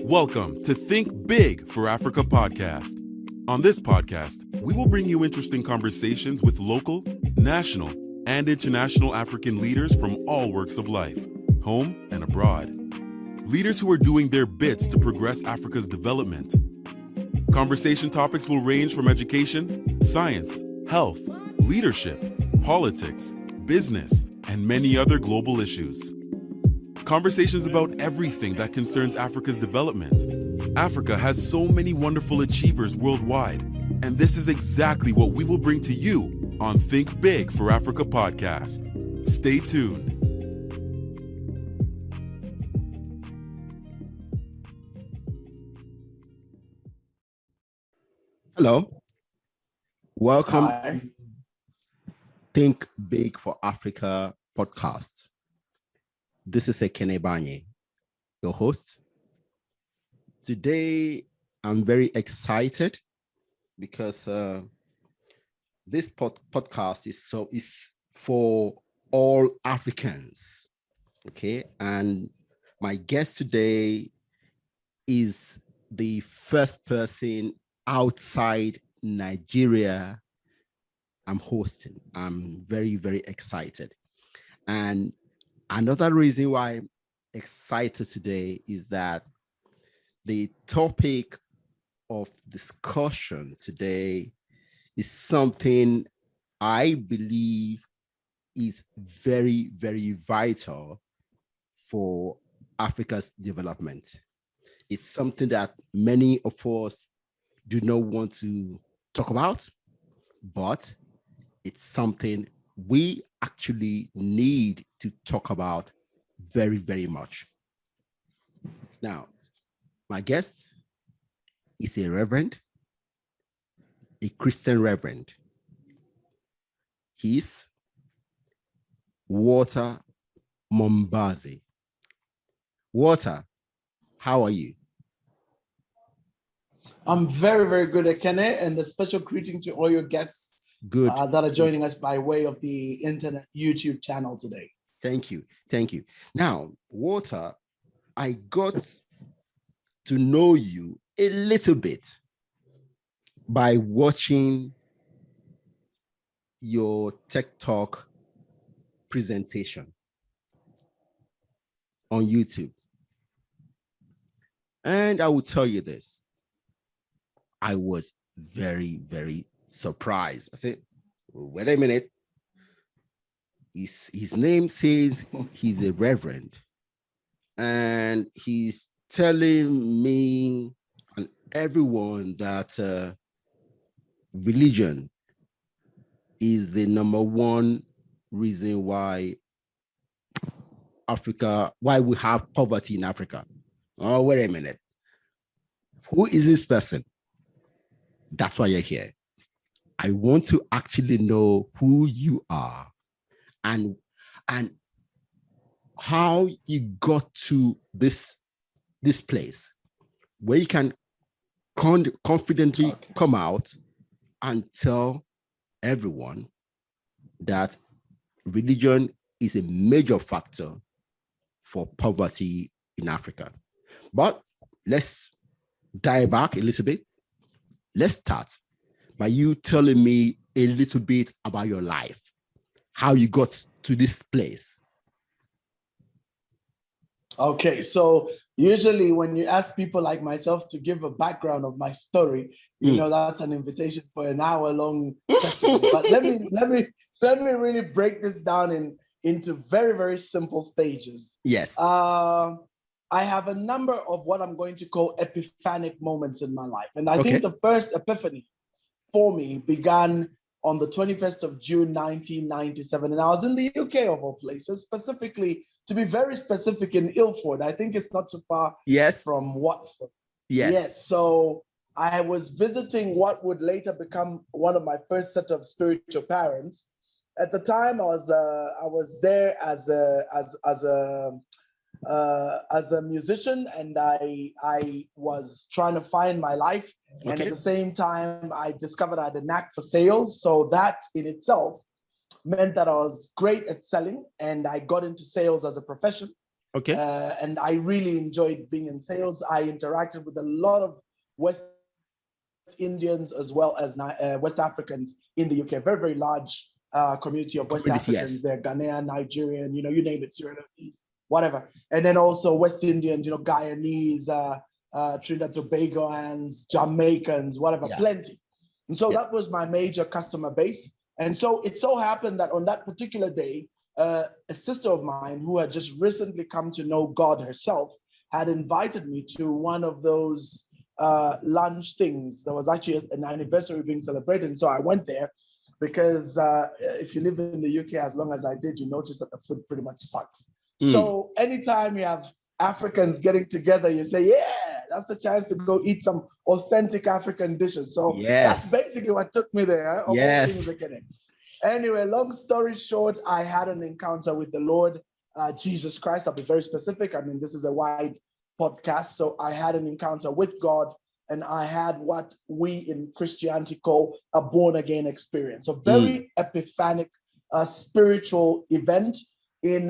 Welcome to Think Big for Africa podcast. On this podcast, we will bring you interesting conversations with local, national, and international African leaders from all walks of life, home and abroad. Leaders who are doing their bits to progress Africa's development. Conversation topics will range from education, science, health, leadership, politics, business, and many other global issues. Conversations about everything that concerns Africa's development. Africa has so many wonderful achievers worldwide, and this is exactly what we will bring to you on Think Big for Africa podcast. Stay tuned. Hello, welcome Hi. to Think Big for Africa podcast. This is Ekene Banye, your host. Today, I'm very excited because this podcast is for all Africans. Okay, and my guest today is the first person outside Nigeria I'm hosting. I'm very, very excited. And another reason why I'm excited today is that the topic of discussion today is something I believe is very, very vital for Africa's development. It's something that many of us do not want to talk about, but it's something we actually need to talk about very, very much. Now, my guest is a reverend, a Christian reverend. He's Walter Mwambazi. Walter, how are you? I'm very, very good, Ekene, and a special greeting to all your guests Good. that are joining us by way of the internet YouTube channel today. Thank you. Thank you. Now, Walter, I got to know you a little bit by watching your Tech Talk presentation on YouTube. And I will tell you this. I was very, very surprised. I said, wait a minute. His name says he's a reverend. And he's telling me and everyone that religion is the number one reason why we have poverty in Africa. Oh, wait a minute. Who is this person? That's why you're here. I want to actually know who you are and how you got to this place where you can confidently come out and tell everyone that religion is a major factor for poverty in Africa. But let's dive back a little bit. Let's start by you telling me a little bit about your life, how you got to this place. Okay, so usually when you ask people like myself to give a background of my story, you know that's an invitation for an hour-long session. But let me really break this down into very, very simple stages. Yes. I have a number of what I'm going to call epiphanic moments in my life. And I think the first epiphany for me began on the 21st of June, 1997. And I was in the UK of all places, specifically, to be very specific, in Ilford. I think it's not too far from Watford. Yes. So I was visiting what would later become one of my first set of spiritual parents. At the time, I was there as a musician, and I was trying to find my life. And at the same time, I discovered I had a knack for sales. So that in itself meant that I was great at selling, and I got into sales as a profession. Okay. And I really enjoyed being in sales. I interacted with a lot of West Indians as well as West Africans in the UK. Very, very large community of West Africans. Yes. They're Ghanaian, Nigerian, you name it, whatever. And then also West Indians, Guyanese, Trinidad Tobagoans, Jamaicans, whatever, plenty. And so that was my major customer base. And so it so happened that on that particular day, a sister of mine who had just recently come to know God herself had invited me to one of those lunch things. There was actually an anniversary being celebrated. And so I went there because if you live in the UK as long as I did, you notice that the food pretty much sucks. So anytime you have Africans getting together, you say, yeah, that's a chance to go eat some authentic African dishes. So that's basically what took me there. Yes. Anyway, long story short, I had an encounter with the Lord Jesus Christ. I'll be very specific. I mean, this is a wide podcast. So I had an encounter with God, and I had what we in Christianity call a born-again experience. A very epiphanic spiritual event in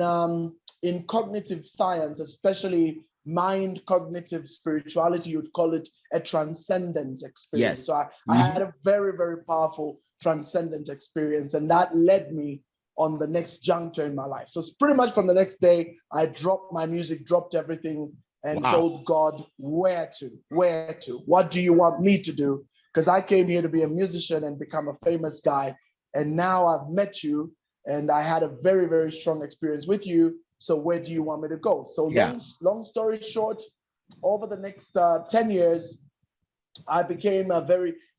cognitive science, especially mind cognitive spirituality. You'd call it a transcendent experience. So I had a very, very powerful transcendent experience, and that led me on the next juncture in my life. So it's pretty much from the next day, I dropped my music, dropped everything, and told God what do you want me to do? Because I came here to be a musician and become a famous guy. And now I've met you, and I had a very, very strong experience with you. So where do you want me to go? So long story short, over the next 10 years, I became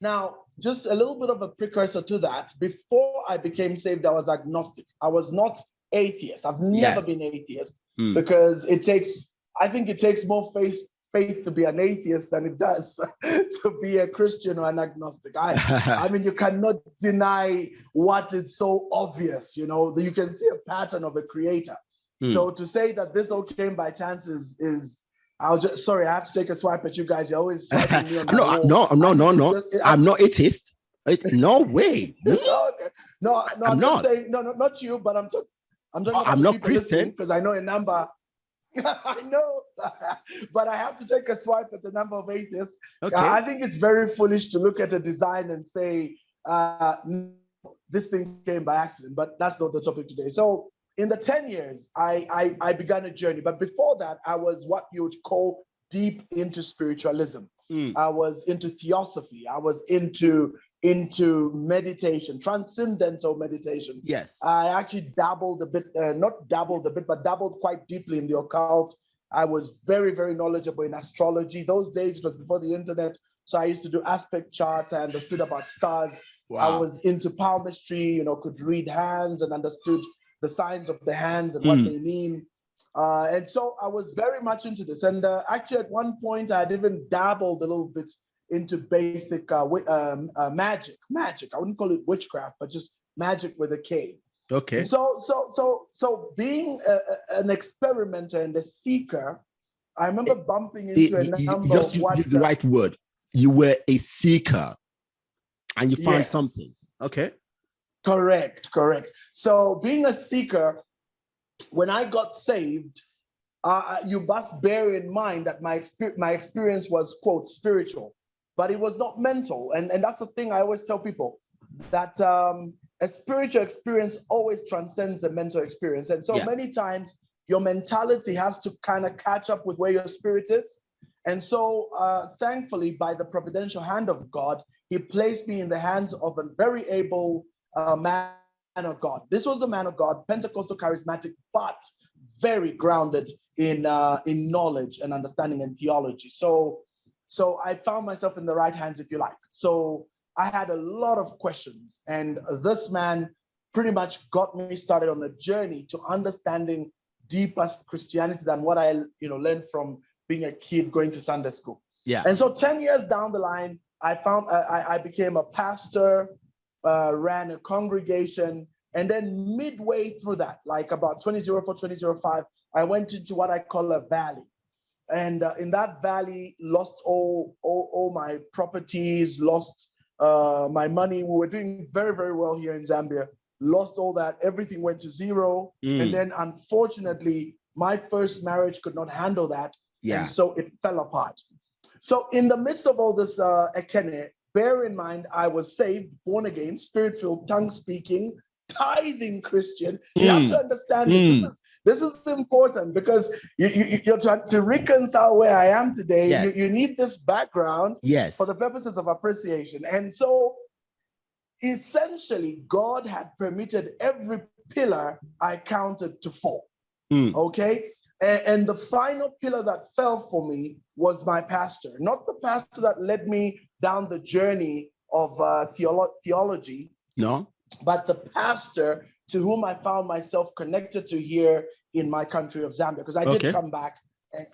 now just a little bit of a precursor to that. Before I became saved, I was agnostic. I was not atheist. I've never been atheist because I think it takes more faith to be an atheist than it does to be a Christian or an agnostic. I mean, you cannot deny what is so obvious, you can see a pattern of a creator. So to say that this all came by chance is I have to take a swipe at you guys. You're always swiping me on my wall. No. I'm not atheist. No way. No, I'm not saying not you, but I'm talking about I'm not Christian because I know a number. I know, but I have to take a swipe at the number of atheists. Okay. I think it's very foolish to look at a design and say this thing came by accident, but that's not the topic today. So in the 10 years, I began a journey. But before that, I was what you would call deep into spiritualism. I was into theosophy. I was into meditation, transcendental meditation. Yes. I actually dabbled quite deeply in the occult. I was very, very knowledgeable in astrology. Those days, it was before the internet. So I used to do aspect charts. I understood about stars. I was into palmistry, could read hands and understood the signs of the hands and what they mean. And so I was very much into this. And actually, at one point, I'd even dabbled a little bit into basic magic. I wouldn't call it witchcraft, but just magic with a K. Okay. And so being an experimenter and a seeker, I remember bumping into a number of what... Use the right word. You were a seeker, and you found something. Okay. Correct. So being a seeker, when I got saved, you must bear in mind that my experience was, quote, spiritual, but it was not mental. And that's the thing I always tell people, that a spiritual experience always transcends a mental experience. And so many times your mentality has to kind of catch up with where your spirit is. And so thankfully, by the providential hand of God, he placed me in the hands of a very able man of God. This was a man of God, Pentecostal charismatic, but very grounded in knowledge and understanding and theology. So I found myself in the right hands, if you like. So I had a lot of questions, and this man pretty much got me started on a journey to understanding deeper Christianity than what I learned from being a kid going to Sunday school. Yeah. And so 10 years down the line, I became a pastor, ran a congregation, and then midway through that, like about 2004, 2005, I went into what I call a valley. And in that valley, lost all my properties, lost my money. We were doing very, very well here in Zambia. Lost all that. Everything went to zero. And then, unfortunately, my first marriage could not handle that. Yeah. And so it fell apart. So in the midst of all this, Ekene, bear in mind, I was saved, born again, spirit-filled, tongue-speaking, tithing Christian. You have to understand this. This is important because you're trying to reconcile where I am today. Yes. You need this background Yes. for the purposes of appreciation. And so essentially, God had permitted every pillar I counted to fall. Okay? And the final pillar that fell for me was my pastor. Not the pastor that led me down the journey of theology. No. But the pastor to whom I found myself connected to here in my country of Zambia, because I did come back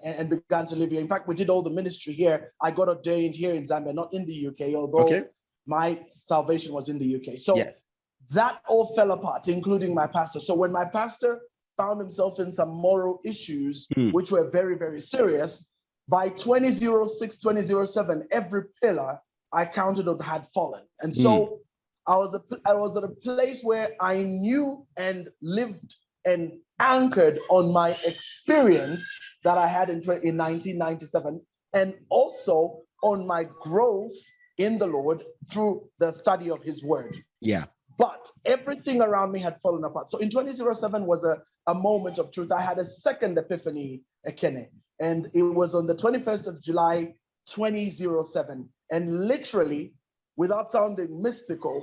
and began to live here. In fact, we did all the ministry here. I got ordained here in Zambia, not in the UK, although my salvation was in the UK. So that all fell apart, including my pastor. So when my pastor found himself in some moral issues, which were very, very serious, by 2006, 2007, every pillar I counted on had fallen. And so I was at a place where I knew and lived and anchored on my experience that I had in 1997, and also on my growth in the Lord through the study of his word. Yeah. But everything around me had fallen apart. So in 2007 was a moment of truth. I had a second epiphany, Ekene, and it was on the 21st of July, 2007. And literally, without sounding mystical,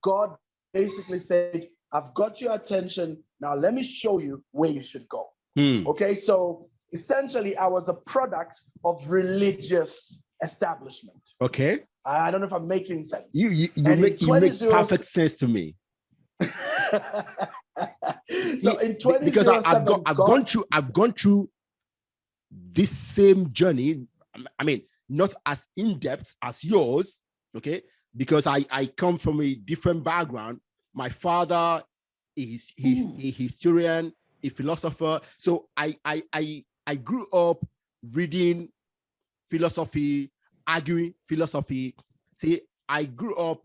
God basically said, I've got your attention. Now let me show you where you should go. Okay, so essentially I was a product of religious establishment. Okay. I don't know if I'm making sense. You make perfect sense to me. So in 2007, because I've gone through this same journey. I mean, not as in-depth as yours, okay? Because I come from a different background. My father is a historian, a philosopher. So I grew up reading philosophy, arguing philosophy. See, I grew up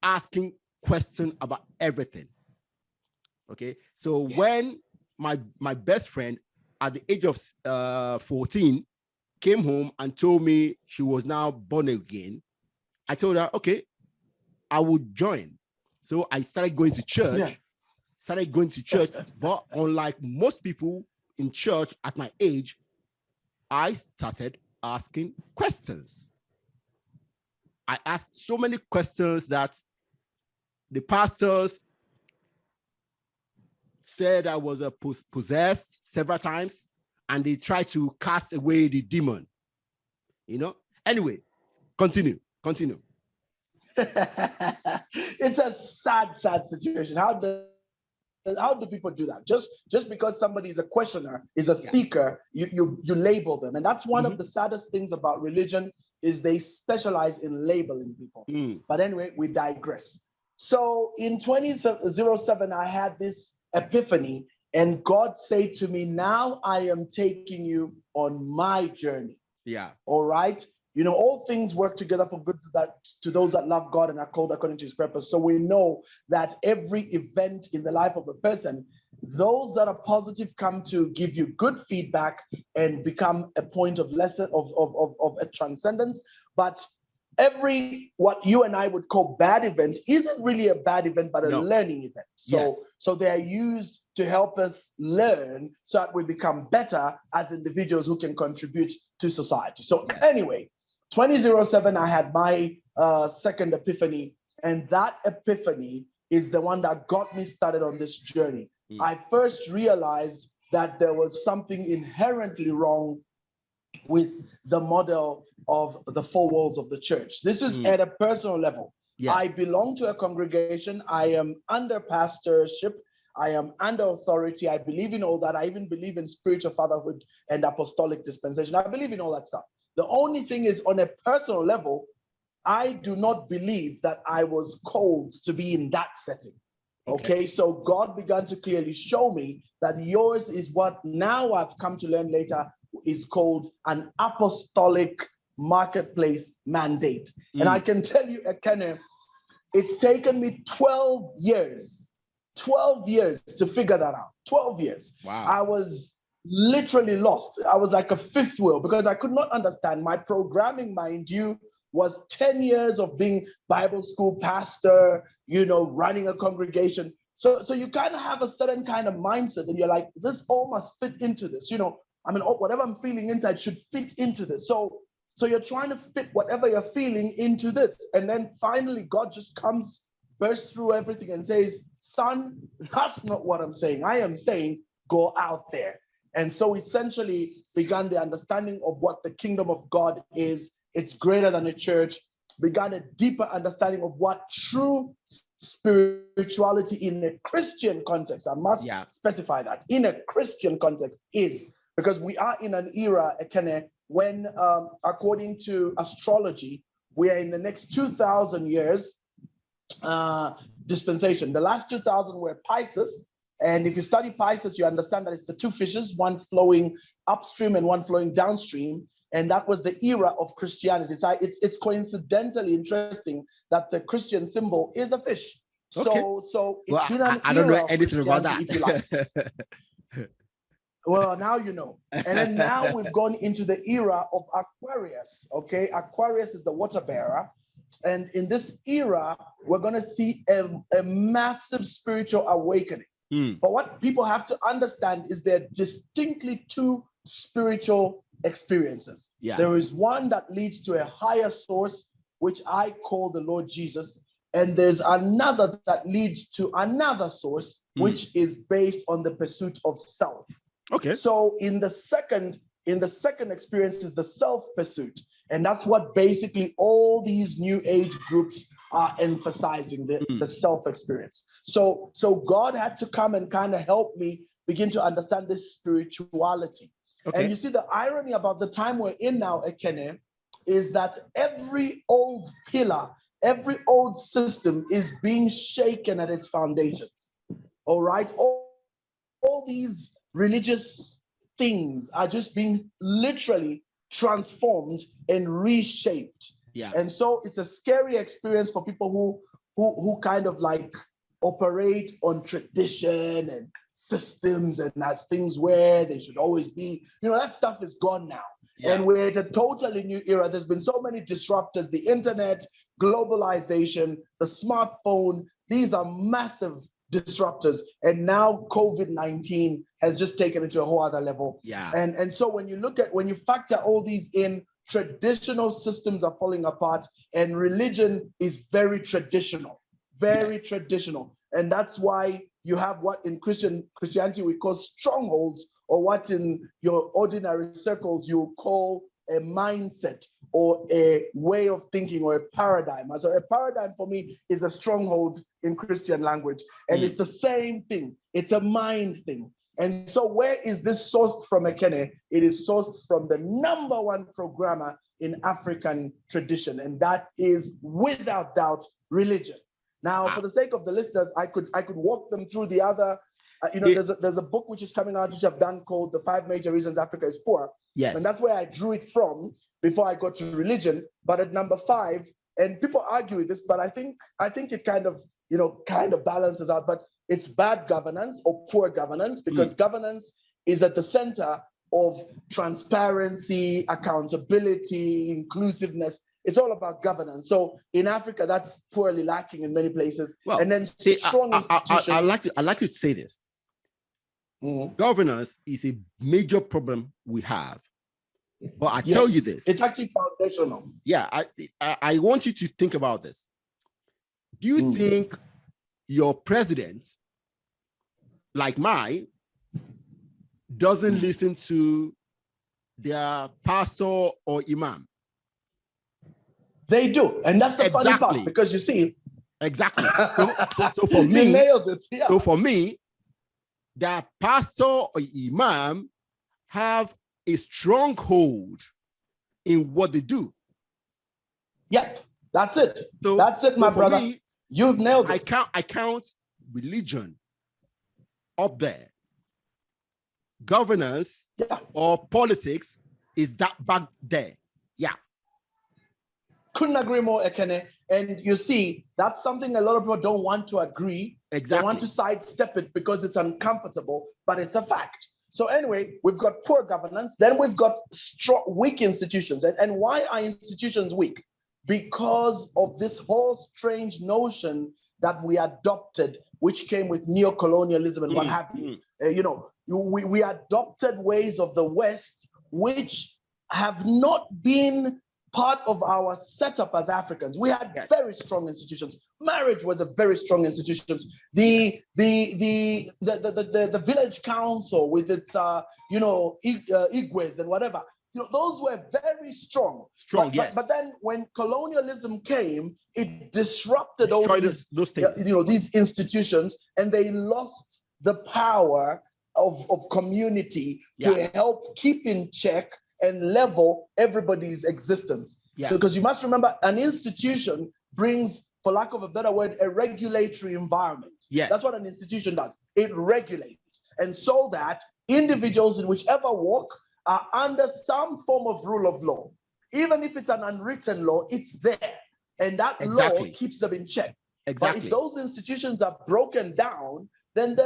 asking questions about everything. Okay, so when my best friend at the age of 14 came home and told me she was now born again, I told her, okay, I would join. So I started going to church, but unlike most people in church at my age, I started asking questions. I asked so many questions that the pastors said I was possessed several times, and they tried to cast away the demon. You know? Anyway, continue. It's a sad situation. How do people do that? Just because somebody is a questioner, is a seeker, you label them. And that's one of the saddest things about religion, is they specialize in labeling people. But anyway, we digress. So in 2007, I had this epiphany, and God said to me, now I am taking you on my journey. Yeah. All right. You know, all things work together for good to those that love God and are called according to his purpose. So we know that every event in the life of a person, those that are positive come to give you good feedback and become a point of lesson of a transcendence. But every what you and I would call bad event isn't really a bad event, but a learning event. So they are used to help us learn so that we become better as individuals who can contribute to society. So anyway, 2007, I had my second epiphany, and that epiphany is the one that got me started on this journey. I first realized that there was something inherently wrong with the model of the four walls of the church. This is at a personal level. Yes. I belong to a congregation. I am under pastorship. I am under authority. I believe in all that. I even believe in spiritual fatherhood and apostolic dispensation. I believe in all that stuff. The only thing is, on a personal level, I do not believe that I was called to be in that setting. Okay, so God began to clearly show me that yours is what now I've come to learn later is called an apostolic marketplace mandate. And I can tell you, Ekene, it's taken me 12 years to figure that out. 12 years. Wow. I was literally lost. I was like a fifth wheel because I could not understand. My programming, mind you, was 10 years of being Bible school pastor, running a congregation. So you kind of have a certain kind of mindset, and you're like, this all must fit into this. Whatever I'm feeling inside should fit into this. So you're trying to fit whatever you're feeling into this. And then finally, God just bursts through everything and says, son, that's not what I'm saying. I am saying, go out there. And so essentially began the understanding of what the kingdom of God is. It's greater than a church. Began a deeper understanding of what true spirituality in a Christian context, I must specify that, in a Christian context is, because we are in an era, Ekene, when according to astrology, we are in the next 2,000 years dispensation. The last 2,000 were Pisces. And if you study Pisces, you understand that it's the two fishes, one flowing upstream and one flowing downstream. And that was the era of Christianity. So it's coincidentally interesting that the Christian symbol is a fish. Okay. So it's been an I don't know era of anything about that. If you like. Well, now you know. And then now we've gone into the era of Aquarius. Okay, Aquarius is the water bearer. And in this era, we're going to see a massive spiritual awakening. But what people have to understand is there are distinctly two spiritual experiences. There is one that leads to a higher source, which I call the Lord Jesus. And there's another that leads to another source, which is based on the pursuit of self. Okay. So in the second experience is the self pursuit. And that's what basically all these new age groups are emphasizing, the self experience. So God had to come and kind of help me begin to understand this spirituality. Okay. And you see, the irony about the time we're in now, Ekene, is that every old pillar, every old system is being shaken at its foundations. All right? All these religious things are just being literally transformed and reshaped. Yeah. And so it's a scary experience for people who kind of like operate on tradition and systems and as things where they should always be. That stuff is gone now. Yeah. And we're at a totally new era. There's been so many disruptors, the internet, globalization, the smartphone. These are massive disruptors. And now COVID-19 has just taken it to a whole other level. Yeah. And so when you factor all these in, traditional systems are falling apart and religion is very traditional, traditional. And that's why you have what in Christianity we call strongholds, or what in your ordinary circles you call a mindset or a way of thinking or a paradigm. So a paradigm for me is a stronghold in Christian language. And it's the same thing. It's a mind thing. And so where is this sourced from, Ekene? It is sourced from the number one programmer in African tradition, and that is without doubt religion. Now, for the sake of the listeners, I could walk them through the other. There's a book which is coming out which I've done called The 5 Major Reasons Africa is Poor. Yes, and that's where I drew it from before I got to religion. But at number 5, and people argue with this, but I think it kind of balances out. But it's bad governance or poor governance, because governance is at the center of transparency, accountability, inclusiveness. It's all about governance. So in Africa, that's poorly lacking in many places. Well, and then strong institutions. I like to say this. Governance is a major problem we have. But I tell you this. It's actually foundational. Yeah, I want you to think about this. Do you think your president, like mine, doesn't listen to their pastor or imam? They do, and that's the funny part, because you see, exactly. So for me, you nailed it. Yeah. So for me, the pastor or imam have a stronghold in what they do. Yep, that's it. That's it, my brother. Me, you've nailed it. I count religion up there. Governance or politics is that back there. Yeah. Couldn't agree more, Ekene. And you see, that's something a lot of people don't want to agree. Exactly. They want to sidestep it because it's uncomfortable, but it's a fact. So anyway, we've got poor governance, then we've got strong, weak institutions. And why are institutions weak? Because of this whole strange notion that we adopted, which came with neocolonialism and what have you. We adopted ways of the West, which have not been part of our setup as Africans. We had very strong institutions. Marriage was a very strong institution. The village council with its igwes and whatever, those were very strong. But then when colonialism came, it disrupted all these things. These institutions, and they lost the power of community to help keep in check and level everybody's existence. So, because you must remember, an institution brings, for lack of a better word, a regulatory environment. That's what an institution does. It regulates. And so that individuals in whichever walk are under some form of rule of law. Even if it's an unwritten law, it's there. And that law keeps them in check. But if those institutions are broken down, then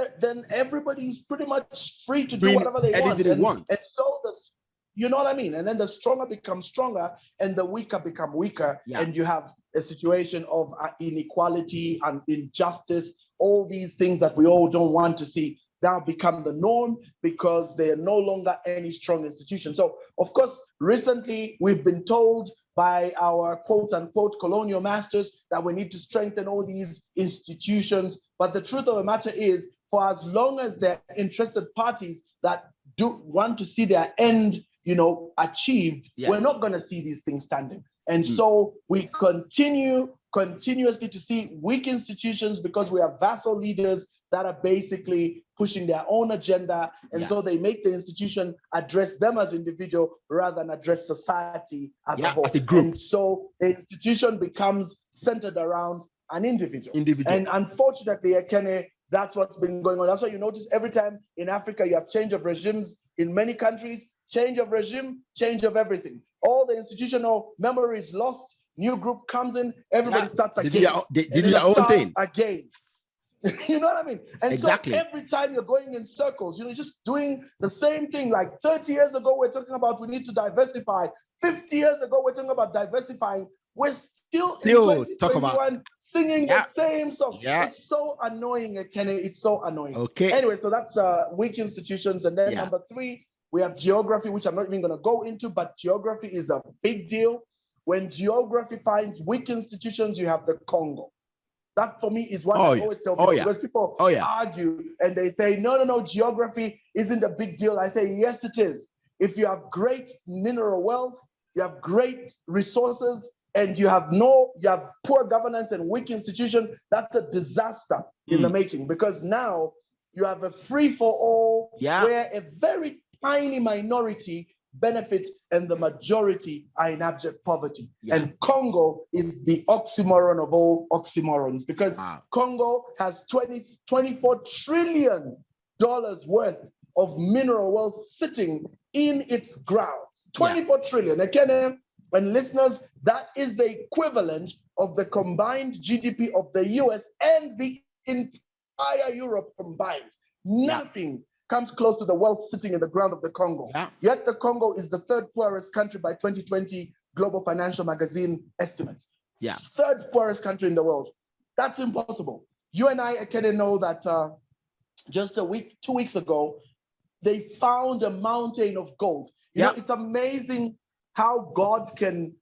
everybody's pretty much free to do whatever they want. And so you know what I mean? And then the stronger become stronger and the weaker become weaker. And you have a situation of inequality and injustice, all these things that we all don't want to see now become the norm because they are no longer any strong institution. So, of course, recently we've been told by our quote unquote colonial masters that we need to strengthen all these institutions. But the truth of the matter is, for as long as they're interested parties that do want to see their end achieved, we're not going to see these things standing. And so we continuously to see weak institutions because we have vassal leaders that are basically pushing their own agenda. And so they make the institution address them as individual rather than address society as a whole. As a group. And so the institution becomes centered around an individual. And unfortunately, Ekene, that's what's been going on. That's why you notice every time in Africa you have change of regimes in many countries, change of regime, change of everything. All the institutional memory is lost. New group comes in, everybody starts again. They do their own thing. Again. You know what I mean? And so every time you're going in circles, just doing the same thing. Like 30 years ago, we're talking about we need to diversify. 50 years ago, we're talking about diversifying. We're still in 2021 singing the same song. It's so annoying, Ekene. It's so annoying. Anyway, so that's weak institutions. And then number 3, we have geography, which I'm not even going to go into, but geography is a big deal. When geography finds weak institutions, you have the Congo. That for me is what I always tell people, because people argue and they say, no, geography isn't a big deal. I say, yes, it is. If you have great mineral wealth, you have great resources, and you have poor governance and weak institution, that's a disaster in the making, because now you have a free-for-all where a very tiny minority benefit and the majority are in abject poverty. And Congo is the oxymoron of all oxymorons, because Congo has $24 trillion worth of mineral wealth sitting in its grounds. 24 trillion. Again, and listeners, that is the equivalent of the combined GDP of the US and the entire Europe combined. Nothing comes close to the wealth sitting in the ground of the Congo. Yet the Congo is the 3rd poorest country by 2020 Global Financial Magazine estimates. 3rd poorest country in the world. That's impossible. You and I can know that just 2 weeks ago, they found a mountain of gold. You know, it's amazing how God can,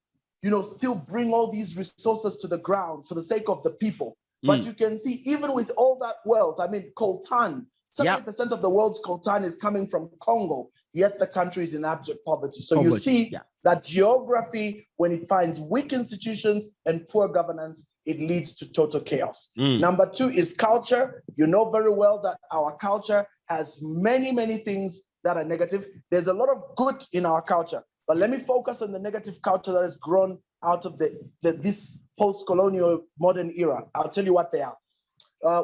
still bring all these resources to the ground for the sake of the people. But you can see, even with all that wealth, I mean, coltan, 70% of the world's coltan is coming from Congo, yet the country is in abject poverty. So you see that geography, when it finds weak institutions and poor governance, it leads to total chaos. Number 2 is culture. You know very well that our culture has many, many things that are negative. There's a lot of good in our culture, but let me focus on the negative culture that has grown out of this post-colonial modern era. I'll tell you what they are.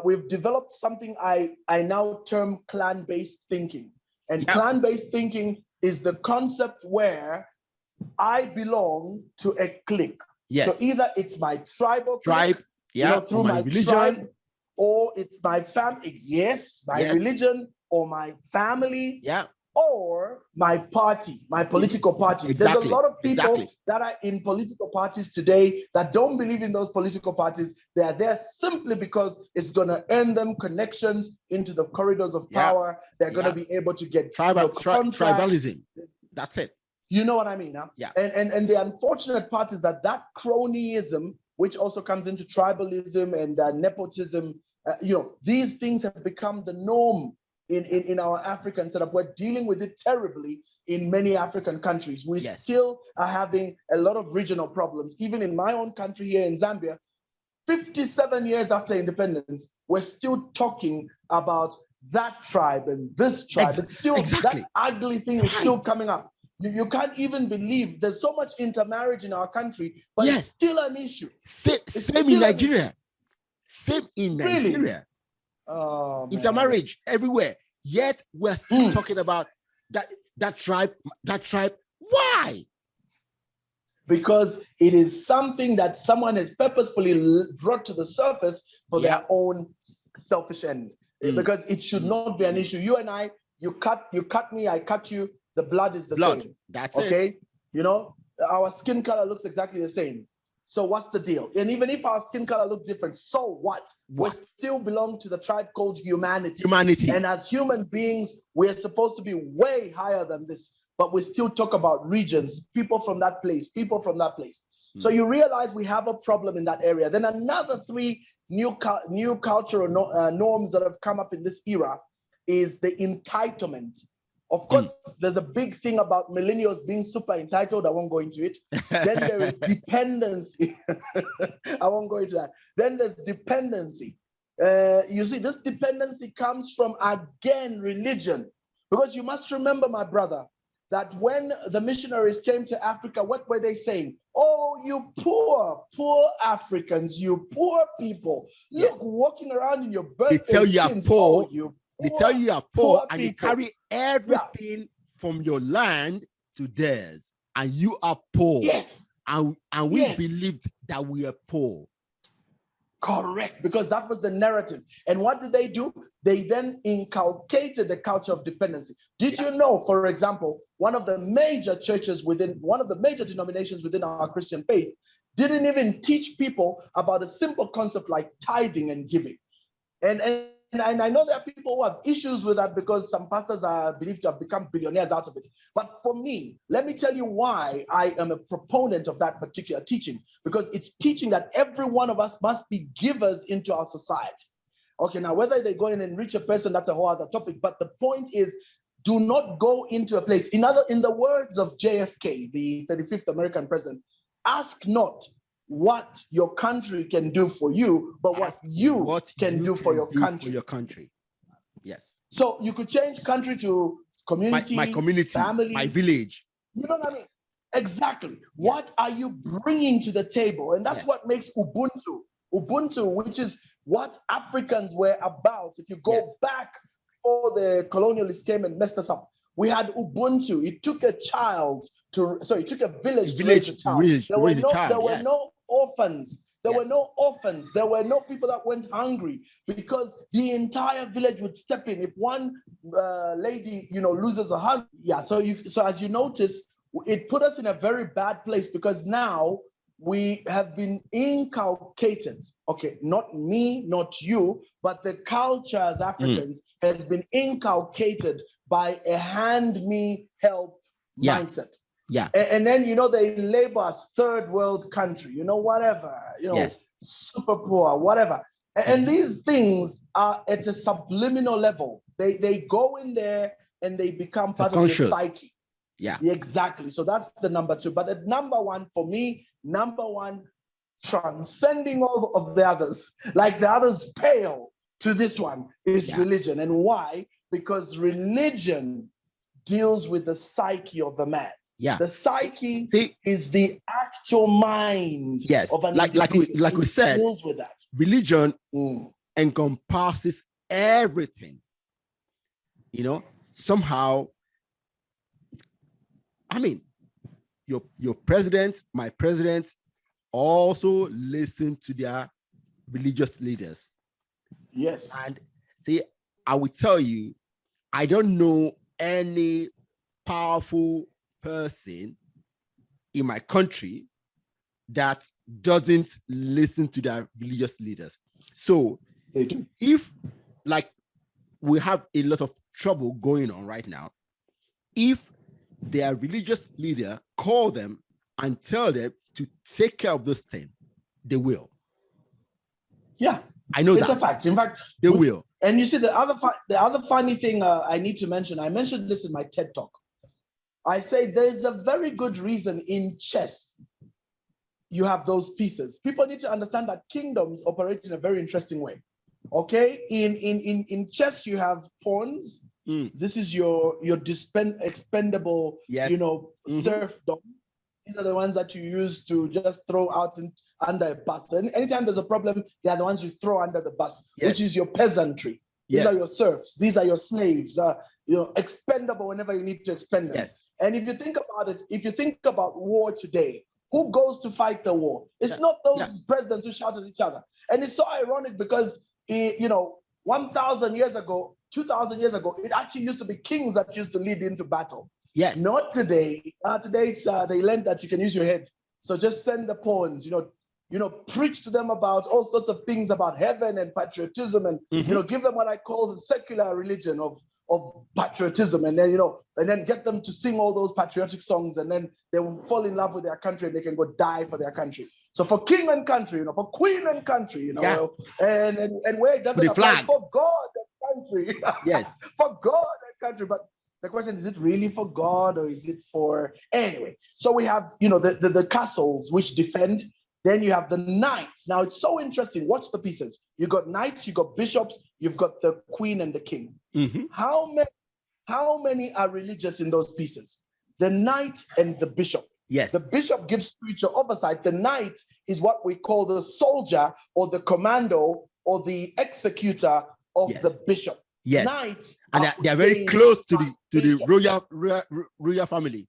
We've developed something I now term clan-based thinking. And clan-based thinking is the concept where I belong to a clique. So either it's my tribal clique, through my religion, tribe, or it's my family. My religion, or my family, yeah, or my party, my political party. Exactly. There's a lot of people that are in political parties today that don't believe in those political parties. They are there simply because it's going to earn them connections into the corridors of power. They're going to be able to get tribalism. That's it. You know what I mean? Huh? Yeah. And the unfortunate part is that cronyism, which also comes into tribalism and nepotism, these things have become the norm in our African setup. We're dealing with it terribly in many African countries. We still are having a lot of regional problems. Even in my own country here in Zambia, 57 years after independence, we're still talking about that tribe and this tribe. It's still that ugly thing is still coming up. You can't even believe there's so much intermarriage in our country, but it's still an issue. Same in Nigeria. Same in Nigeria. Really? Oh, intermarriage everywhere. Yet we're still talking about that tribe. Why? Because it is something that someone has purposefully brought to the surface for their own selfish end. Because it should not be an issue. You and I, you cut me, I cut you. The blood is the same. That's okay. Our skin color looks exactly the same. So what's the deal? And even if our skin color looks different, so what? We still belong to the tribe called humanity. And as human beings, we're supposed to be way higher than this. But we still talk about regions, people from that place. So you realize we have a problem in that area. Then another three new cultural norms that have come up in this era is the entitlement. Of course, there's a big thing about millennials being super entitled. I won't go into it. Then there is dependency. I won't go into that. Then there's dependency. You see, this dependency comes from, again, religion. Because you must remember, my brother, that when the missionaries came to Africa, what were they saying? Oh, you poor Africans, you poor people. Look, walking around in your birthday They tell you are poor. They tell you are poor and you people. carry everything from your land to theirs, and you are poor. Yes. And we believed that we are poor. Correct, because that was the narrative. And what did they do? They then inculcated the culture of dependency. Did you know, for example, one of the major denominations within our Christian faith didn't even teach people about a simple concept like tithing and giving. And I know there are people who have issues with that because some pastors are believed to have become billionaires out of it. But for me, let me tell you why I am a proponent of that particular teaching. Because it's teaching that every one of us must be givers into our society. Okay, now whether they go and enrich a person, that's a whole other topic. But the point is, do not go into a place. In the words of JFK, the 35th American president, ask not what your country can do for you, but what you can do for your country. Yes. So you could change country to community, my community, family, my village. You know what I mean? Exactly. Yes. What are you bringing to the table? And that's what makes Ubuntu, which is what Africans were about. If you go back before the colonialists came and messed us up, we had Ubuntu. It took a village to raise a child. There were no orphans. There were no orphans. There were no people that went hungry because the entire village would step in. If one lady, loses a husband, So as you notice, it put us in a very bad place because now we have been inculcated. Okay, not me, not you, but the culture as Africans has been inculcated by a hand-me-help mindset. Yeah. And then, they label us third world country, whatever, super poor, whatever. And these things are at a subliminal level. They go in there and they become part of the psyche. Yeah. Exactly. So that's the number two. But at number one, for me, transcending all of the others, like the others pale to this one, is religion. And why? Because religion deals with the psyche of the man. Yeah. The psyche is the actual mind of an individual. Like we said, deals with that. Religion encompasses everything. Somehow, I mean, your president, my president, also listen to their religious leaders. Yes. And I will tell you, I don't know any powerful person in my country that doesn't listen to their religious leaders. So if, like, we have a lot of trouble going on right now, if their religious leader call them and tell them to take care of this thing, they will. Yeah, I know it's that. a fact. In fact, they will. And you see, the other funny thing I need to mention, I mentioned this in my TED Talk. I say there's a very good reason in chess you have those pieces. People need to understand that kingdoms operate in a very interesting way. Okay, in chess you have pawns. This is your expendable, serfdom. These are the ones that you use to just throw out under a bus. And anytime there's a problem, they are the ones you throw under the bus, which is your peasantry. These are your serfs. These are your slaves. Expendable whenever you need to expend them. Yes. And if you think about it, if you think about war today, who goes to fight the war? It's not those presidents who shout at each other. And it's so ironic because, 1,000 years ago, 2,000 years ago, it actually used to be kings that used to lead into battle. Yes. Not today. Today it's they learned that you can use your head. So just send the pawns, preach to them about all sorts of things about heaven and patriotism, and give them what I call the secular religion of patriotism, and then get them to sing all those patriotic songs, and then they will fall in love with their country and they can go die for their country. So for king and country, for queen and country, and where it doesn't apply, for God and country. Yes. For God and country. But the question is it really for God, or is it for anyway? So we have the castles which defend. Then you have the knights. Now it's so interesting. Watch the pieces. You got knights, you got bishops, you've got the queen and the king. How many are religious in those pieces? The knight and the bishop. Yes. The bishop gives spiritual oversight. The knight is what we call the soldier or the commando or the executor of the bishop. Yes. Knights, and they are very close to the royal family.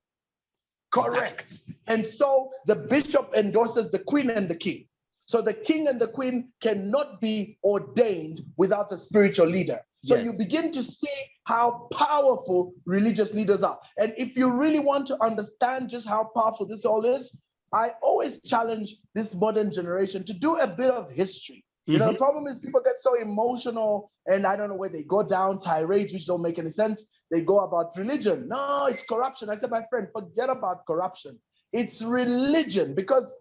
Correct. Exactly. And so the bishop endorses the queen and the king. So the king and the queen cannot be ordained without a spiritual leader. So you begin to see how powerful religious leaders are. And if you really want to understand just how powerful this all is, I always challenge this modern generation to do a bit of history. The problem is people get so emotional, and I don't know where they go down tirades which don't make any sense. They go about religion. No, it's corruption. I said, my friend, forget about corruption. It's religion. Because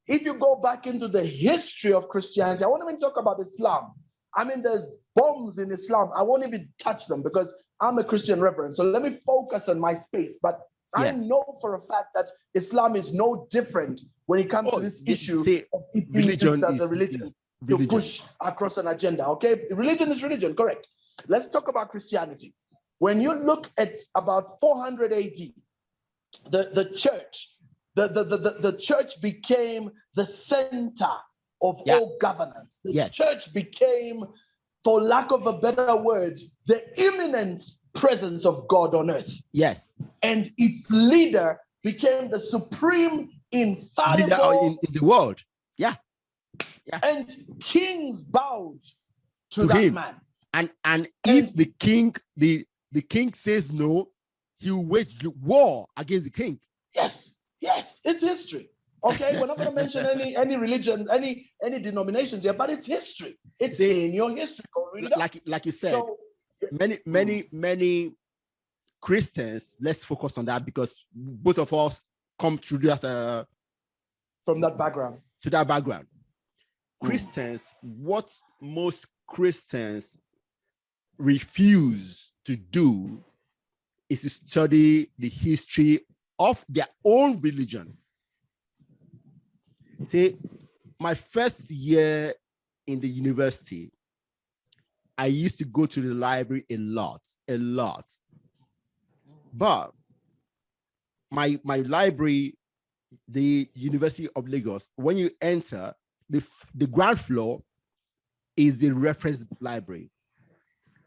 if you go back into the history of Christianity, I won't even talk about Islam. I mean, there's bombs in Islam. I won't even touch them because I'm a Christian reverend. So let me focus on my space. But I know for a fact that Islam is no different when it comes to this issue of religion as a religion. To push across an agenda, okay? Religion is religion, correct. Let's talk about Christianity. When you look at about 400 AD, the church became the center of all governance. The church became, for lack of a better word, the imminent presence of God on earth. Yes. And its leader became the supreme, infallible leader in the world. Yeah. And kings bowed to that him. Man. And if the king says no, he will wage war against the king. Yes, it's history. Okay, we're not going to mention any religion, any denominations here, but it's history. It's in your history. Go read it up. Like you said, so, many Christians. Let's focus on that because both of us come through that from that background. To that background. Christians, what most Christians refuse to do is to study the history of their own religion. See, my first year in the university, I used to go to the library a lot. But my library, the University of Lagos, when you enter, the ground floor is the reference library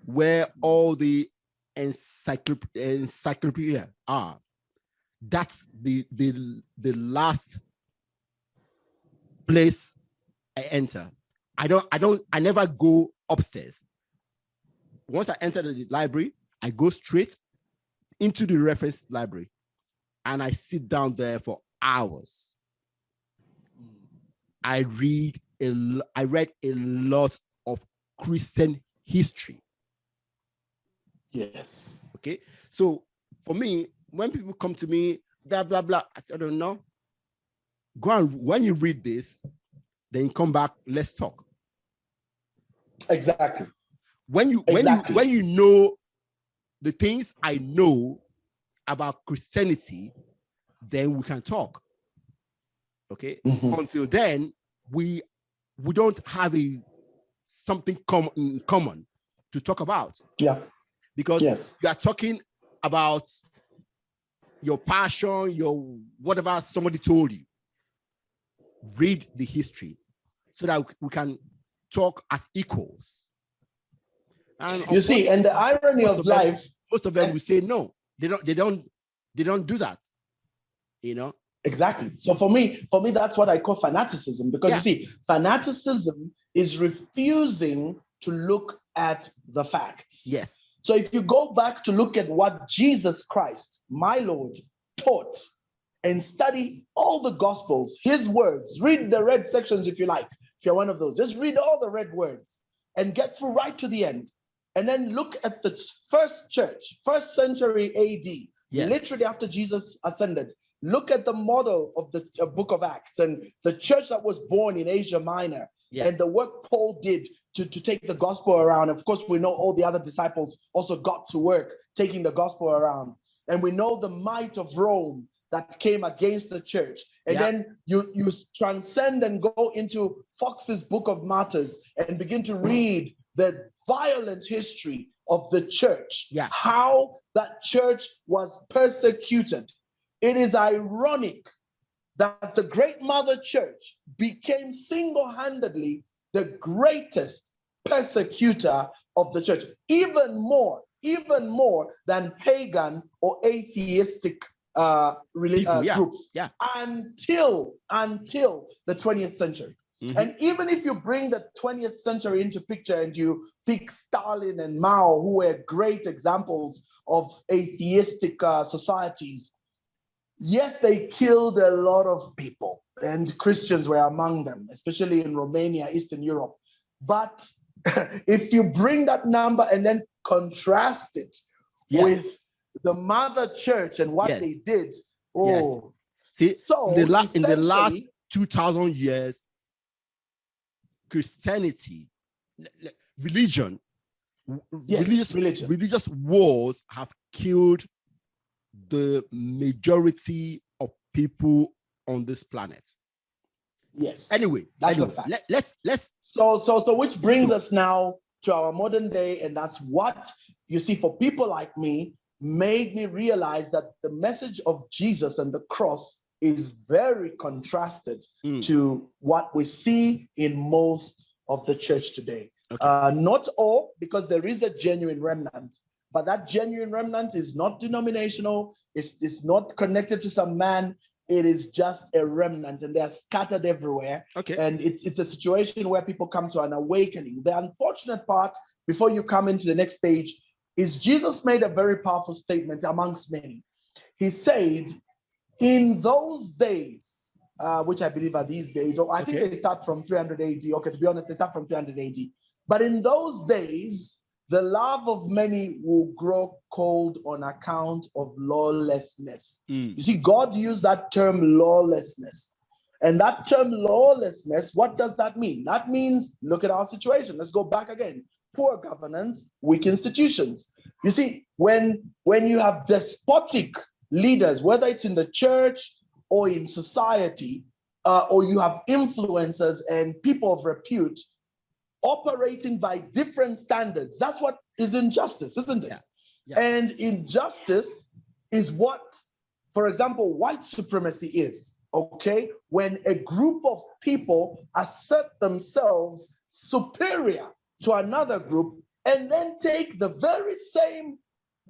where all the encyclopedia are. That's the last place I enter. I never go upstairs. Once I enter the library, I go straight into the reference library and I sit down there for hours. I read a lot of Christian history. Yes. Okay. So for me, when people come to me, blah, blah, blah, I don't know. Go on, when you read this, then you come back, let's talk. Exactly. When you know the things I know about Christianity, then we can talk. Okay. Until then, we don't have something common to talk about. Yeah. Because you are talking about your passion, your whatever somebody told you. Read the history so that we can talk as equals. And you see, and the irony of life, most of them will say no. They don't do that. You know. Exactly. So for me, that's what I call fanaticism, because you see, fanaticism is refusing to look at the facts. Yes. So if you go back to look at what Jesus Christ, my Lord, taught and study all the Gospels, his words, read the red sections if you like, if you're one of those, just read all the red words and get through right to the end. And then look at the first church, first century AD, literally after Jesus ascended. Look at the model of the book of Acts and the church that was born in Asia Minor and the work Paul did to take the gospel around. Of course, we know all the other disciples also got to work taking the gospel around. And we know the might of Rome that came against the church. And then you transcend and go into Fox's Book of Martyrs and begin to read the violent history of the church, how that church was persecuted. It is ironic that the great mother church became single-handedly the greatest persecutor of the church, even more than pagan or atheistic groups until the 20th century. And even if you bring the 20th century into picture and you pick Stalin and Mao, who were great examples of atheistic societies, yes, they killed a lot of people, and Christians were among them, especially in Romania, Eastern Europe. But if you bring that number and then contrast it with the mother church and what they did, see, so in the last 2,000 years, Christianity, religious wars have killed the majority of people on this planet. Yes. Anyway, that's a fact. Let's so which brings us now to our modern day, and that's what you see for people like me made me realize that the message of Jesus and the cross is very contrasted to what we see in most of the church today. Not all, because there is a genuine remnant. But that genuine remnant is not denominational. It's not connected to some man. It is just a remnant, and they're scattered everywhere. And it's a situation where people come to an awakening. The unfortunate part, before you come into the next stage, is Jesus made a very powerful statement amongst many. He said, in those days, which I believe are these days, or I think they start from 300 AD. Okay, to be honest, they start from 300 AD. But in those days, the love of many will grow cold on account of lawlessness. You see, God used that term lawlessness. And that term lawlessness, what does that mean? That means, look at our situation. Let's go back again. Poor governance, weak institutions. You see, when you have despotic leaders, whether it's in the church or in society, or you have influencers and people of repute operating by different standards, that's what is injustice, isn't it? And injustice is what, for example, white supremacy is, okay? When a group of people assert themselves superior to another group and then take the very same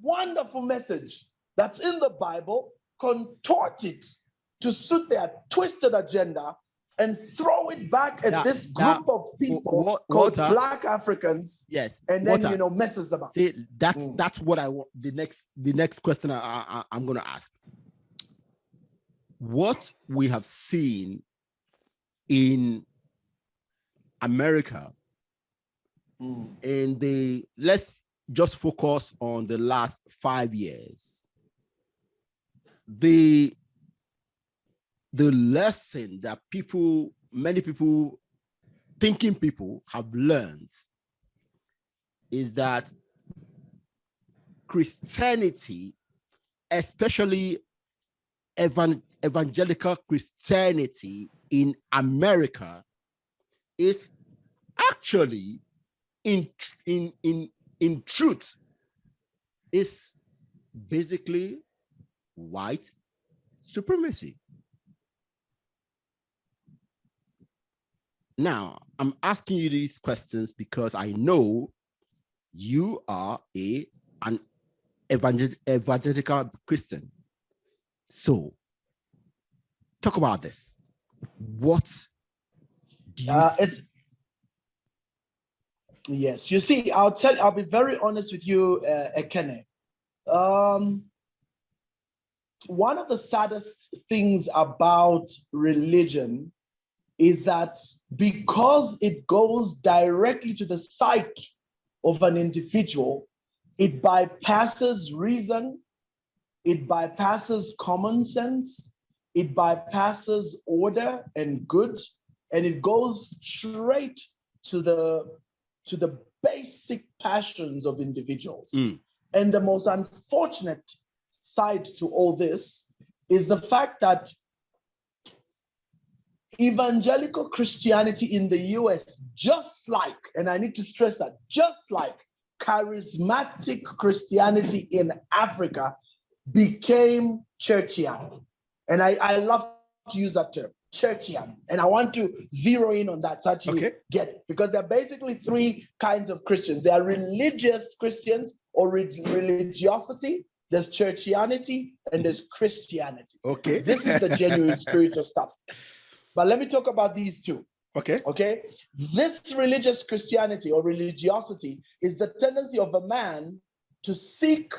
wonderful message that's in the Bible, contort it to suit their twisted agenda, and throw it back at this group of people called Walter, Black Africans. Yes. And then, Walter, messes them up. See, that's what I want. The next question I'm going to ask. What we have seen in America, and let's just focus on the last 5 years. The lesson that many people, thinking people, have learned is that Christianity, especially evangelical Christianity in America, is actually in truth is basically white supremacy. Now, I'm asking you these questions because I know you are an evangelical Christian. So, talk about this. What do you see? Yes, you see, I'll be very honest with you, Ekene. One of the saddest things about religion is that because it goes directly to the psyche of an individual, it bypasses reason, it bypasses common sense, it bypasses order and good, and it goes straight to the basic passions of individuals. And the most unfortunate side to all this is the fact that evangelical Christianity in the US, just like, and I need to stress that, just like charismatic Christianity in Africa became churchian. And I love to use that term, churchian. And I want to zero in on that so that you get it. Because there are basically three kinds of Christians. There are religious Christians or religiosity, there's churchianity, and there's Christianity. Okay. This is the genuine spiritual stuff. But let me talk about these two. Okay. This religious Christianity or religiosity is the tendency of a man to seek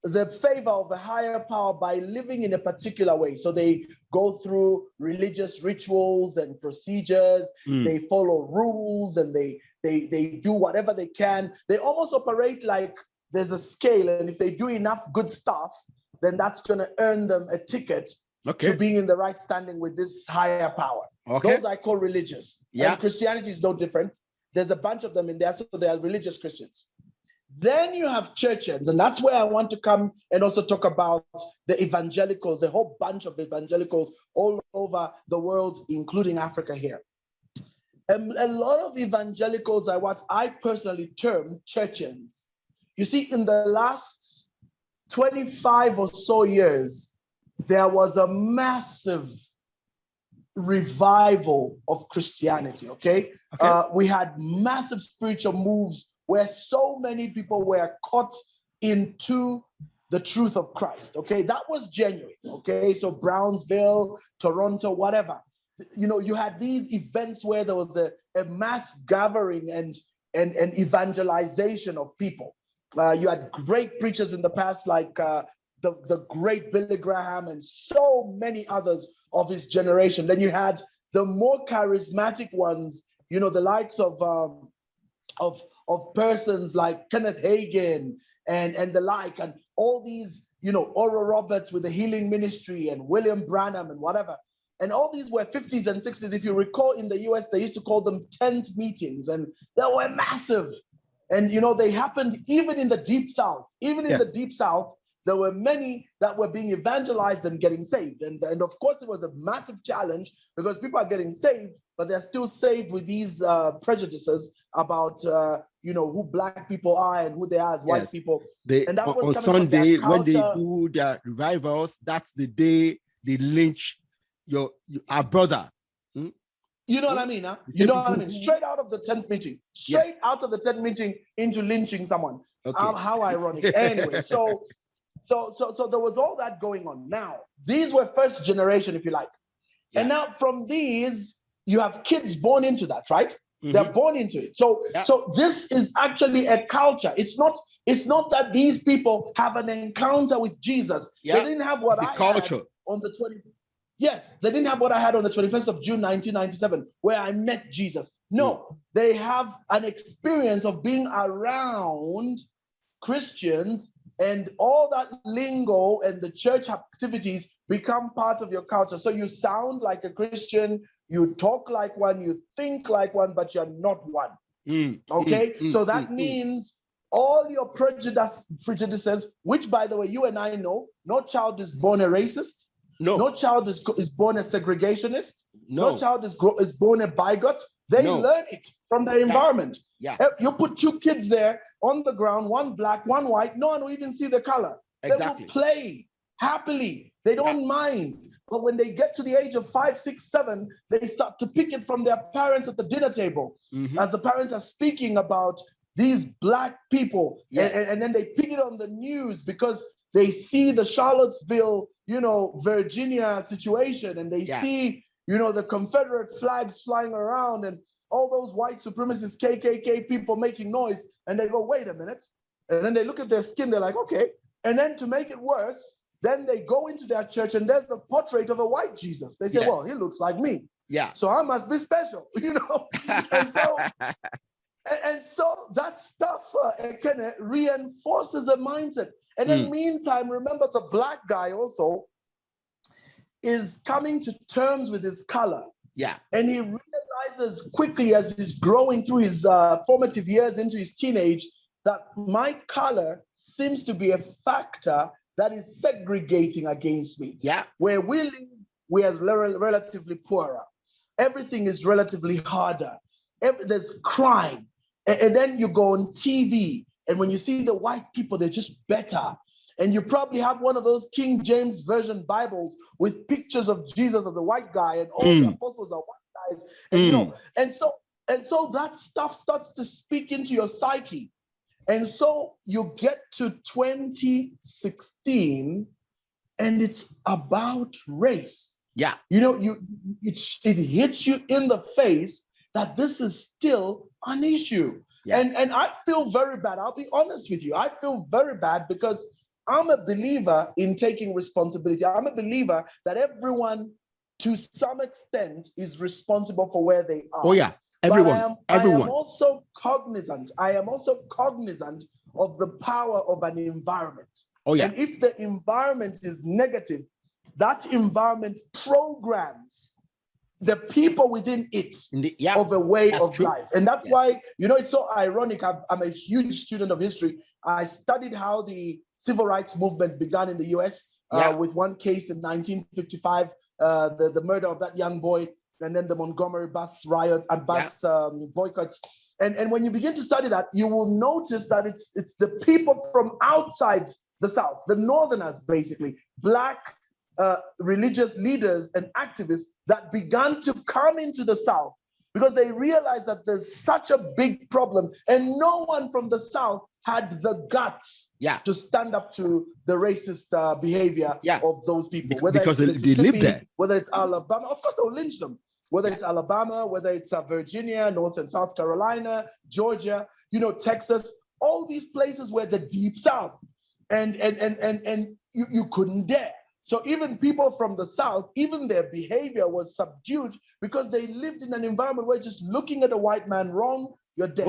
the favor of a higher power by living in a particular way. So they go through religious rituals and procedures. They follow rules and they do whatever they can. They almost operate like there's a scale, and if they do enough good stuff, then that's going to earn them a ticket to being in the right standing with this higher power. Those I call religious. And Christianity is no different. There's a bunch of them in there, so they are religious Christians. Then you have churchians, and that's where I want to come and also talk about the evangelicals, a whole bunch of evangelicals all over the world, including Africa here. A lot of evangelicals are what I personally term churchians. You see, in the last 25 or so years, there was a massive revival of Christianity, we had massive spiritual moves where so many people were caught into the truth of Christ, That was genuine, So Brownsville, Toronto, whatever. You had these events where there was a mass gathering and evangelization of people. You had great preachers in the past like the great Billy Graham and so many others of his generation. Then you had the more charismatic ones, the likes of persons like Kenneth Hagin and the like, and all these, Oral Roberts with the healing ministry and William Branham and whatever. And all these were 50s and 60s. If you recall, in the US, they used to call them tent meetings, and they were massive. And, they happened even in the Deep South. Even in the Deep South, there were many that were being evangelized and getting saved. And of course, it was a massive challenge because people are getting saved, but they're still saved with these prejudices about, who Black people are and who they are as white people. And that was on Sunday, when they do their revivals, that's the day they lynch our brother. You know what I mean, huh? You know what I mean? Straight out of the tent meeting. Straight out of the tent meeting into lynching someone. How ironic. Anyway, so there was all that going on. Now, these were first generation, if you like. And now from these, you have kids born into that, right? They're born into it. So this is actually a culture. It's not that these people have an encounter with Jesus. They didn't have what I had on the 20. Yes, they didn't have what I had on the 21st of June, 1997, where I met Jesus. No, they have an experience of being around Christians, and all that lingo and the church activities become part of your culture. So you sound like a Christian, you talk like one, you think like one, but you're not one. Okay? So that means all your prejudices, which, by the way, you and I know, no child is born a racist. No child is born a segregationist. No child is born a bigot. They learn it from their environment. You put two kids there on the ground, one black, one white, no one will even see the color. Exactly. They will play happily. They don't mind. But when they get to the age of 5, 6, 7, they start to pick it from their parents at the dinner table. As the parents are speaking about these black people. And then they pick it on the news because they see the Charlottesville, Virginia situation, and they see, the Confederate flags flying around and all those white supremacist KKK people making noise. And they go, wait a minute. And then they look at their skin. They're like, okay. And then to make it worse, then they go into their church and there's the portrait of a white Jesus. They say, well, he looks like me. So I must be special, And so, and so that stuff, Ekene, reinforces a mindset. And in the meantime, remember the black guy also is coming to terms with his color. And he realizes quickly as he's growing through his formative years into his teenage that my color seems to be a factor that is segregating against me. Where we live, we are relatively poorer. Everything is relatively harder. There's crime. And then you go on TV, and when you see the white people, they're just better. And you probably have one of those King James Version Bibles with pictures of Jesus as a white guy, and all the apostles are white guys. And and so that stuff starts to speak into your psyche. And so you get to 2016, and it's about race. It hits you in the face that this is still an issue. And I feel very bad. I'll be honest with you. I feel very bad because I'm a believer in taking responsibility. I'm a believer that everyone, to some extent, is responsible for where they are. Everyone. I am also cognizant of the power of an environment. And if the environment is negative, that environment programs the people within it of a way of life. And that's why, it's so ironic. I'm a huge student of history. I studied how the civil rights movement began in the US with one case in 1955, the murder of that young boy, and then the Montgomery bus riot and bus boycotts. And when you begin to study that, you will notice that it's the people from outside the South, the Northerners, basically, Black religious leaders and activists that began to come into the South because they realized that there's such a big problem, and no one from the South had the guts to stand up to the racist behavior of those people. Because they live there. Whether it's Alabama, of course they'll lynch them. Whether it's Alabama, whether it's Virginia, North and South Carolina, Georgia, Texas, all these places were the deep South, and you couldn't dare. So even people from the South, even their behavior was subdued because they lived in an environment where just looking at a white man wrong, you're dead.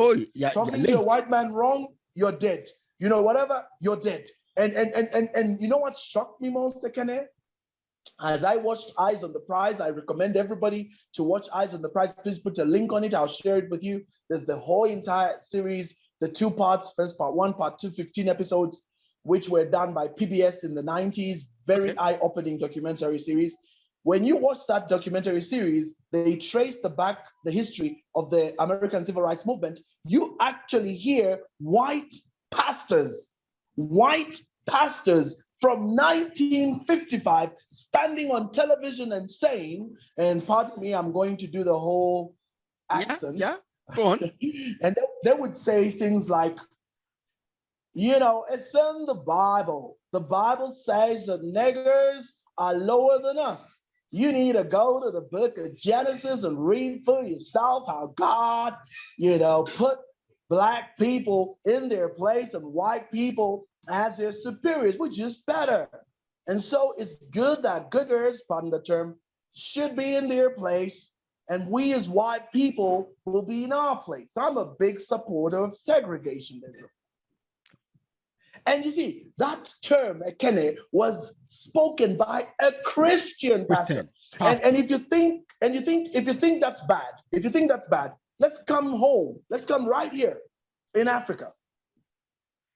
Talking to a white man wrong, you're dead. Whatever, you're dead. And you know what shocked me most, Ekene? As I watched Eyes on the Prize, I recommend everybody to watch Eyes on the Prize. Please put a link on it. I'll share it with you. There's the whole entire series, the 2 parts, first part 1, part 2, 15 episodes, which were done by PBS in the 90s. Very eye-opening documentary series. When you watch that documentary series, they trace the history of the American Civil Rights Movement. You actually hear white pastors from 1955 standing on television and saying, and pardon me, I'm going to do the whole accent. Go on. And they would say things like, it's in the Bible. The Bible says that niggers are lower than us. You need to go to the book of Genesis and read for yourself how God, put Black people in their place and white people as their superiors, which is better. And so it's good that gooders, pardon the term, should be in their place, and we as white people will be in our place. I'm a big supporter of segregationism. And you see, that term, Ekene, was spoken by a Christian pastor. And if you think that's bad, let's come home. Let's come right here in Africa.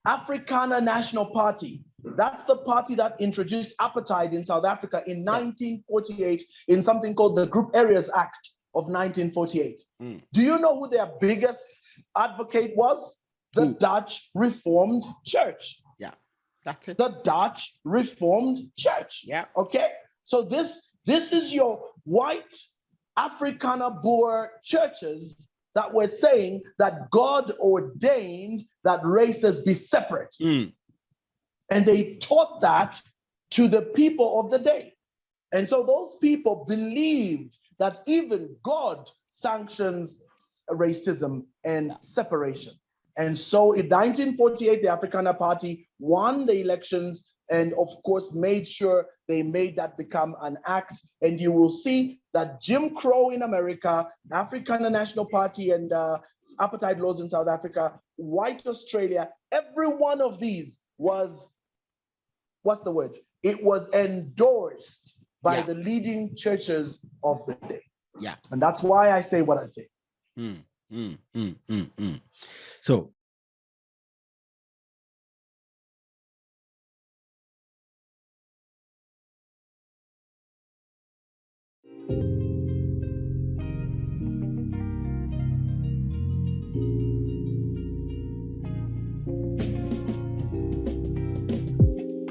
Afrikaner National Party. That's the party that introduced apartheid in South Africa in 1948 in something called the Group Areas Act of 1948. Do you know who their biggest advocate was? The Dutch Reformed Church. Yeah, that's it. The Dutch Reformed Church. Yeah. Okay. So this is your white Afrikaner Boer churches that were saying that God ordained that races be separate. And they taught that to the people of the day. And so those people believed that even God sanctions racism and separation. And so in 1948, the Afrikaner Party won the elections and of course made sure they made that become an act. And you will see that Jim Crow in America, Afrikaner National Party, and apartheid laws in South Africa, white Australia, every one of these was, what's the word? It was endorsed by the leading churches of the day. Yeah. And that's why I say what I say. So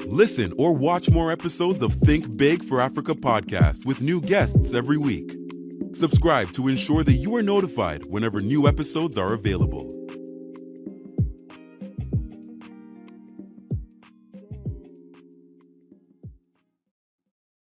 listen or watch more episodes of Think Big for Africa podcast with new guests every week. Subscribe to ensure that you are notified whenever new episodes are available.